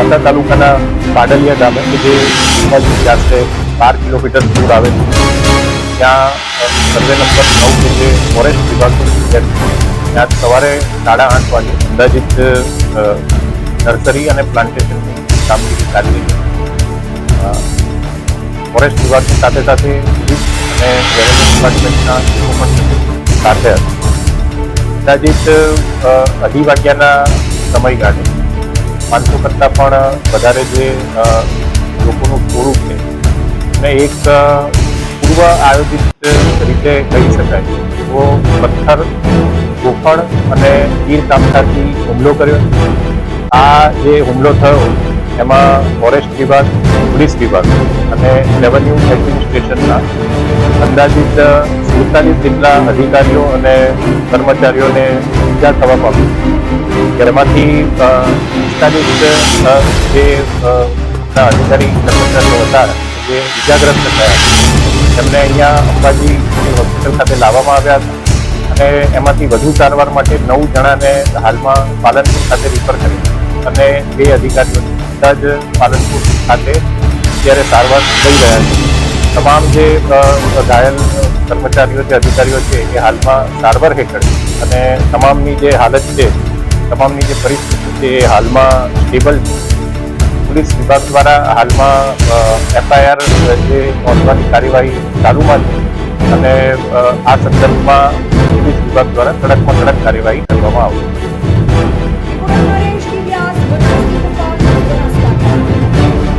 નર્મદા તાલુકાના પાડલિયા ગામે કે જે આશરે 12 કિલોમીટર દૂર આવેલું ત્યાં સર્વે નંબર 9 કે જે ફોરેસ્ટ વિભાગનું છે ત્યાં સવારે 8:30 વાગે અંદાજિત નર્સરી અને પ્લાન્ટેશનની કામગીરી ચાલી રહી છે. ફોરેસ્ટ વિભાગની સાથે સાથે પોલીસ અને રેવન્યુ ડિપાર્ટમેન્ટના લોકો પણ સાથે અંદાજિત 2:30 વાગ્યાના સમયગાળે 500 કરતાં પણ વધારે જે લોકોનું ટોળું છે અને એક પૂર્વ આયોજિત રીતે કહી શકાય તો પથ્થર, ગોફણ અને તીર કામઠાથી હુમલો કર્યો. આ જે હુમલો થયો એમાં ફોરેસ્ટ વિભાગ, પોલીસ વિભાગ અને રેવન્યુ એડમિનિસ્ટ્રેશનના અંદાજિત 47 જેટલા અધિકારીઓ અને કર્મચારીઓને ઈજા થવા પામી. એમાંથી 45 જે અધિકારી કર્મચારીઓ હતા જે ઈજાગ્રસ્ત થયા તેમને અહીંયા અંબાજી હોસ્પિટલ ખાતે લાવવામાં આવ્યા હતા અને એમાંથી વધુ સારવાર માટે 9 જણાને હાલમાં પાલનપુર ખાતે રિફર કરી અને 2 અધિકારીઓ બધા જ પાલનપુર ખાતે અત્યારે સારવાર લઈ રહ્યા છે. તમામ જે ઘાયલ કર્મચારીઓ છે, અધિકારીઓ છે એ હાલમાં સારવાર હેઠળ અને તમામની જે હાલત છે, તમામની જે પરિસ્થિતિ છે એ હાલમાં સ્ટેબલ છે. પોલીસ વિભાગ દ્વારા હાલમાં FIR જે નોંધવાની કાર્યવાહી ચાલુમાં છે અને આ સંદર્ભમાં પોલીસ વિભાગ દ્વારા કડકમાં કડક કાર્યવાહી કરવામાં આવશે.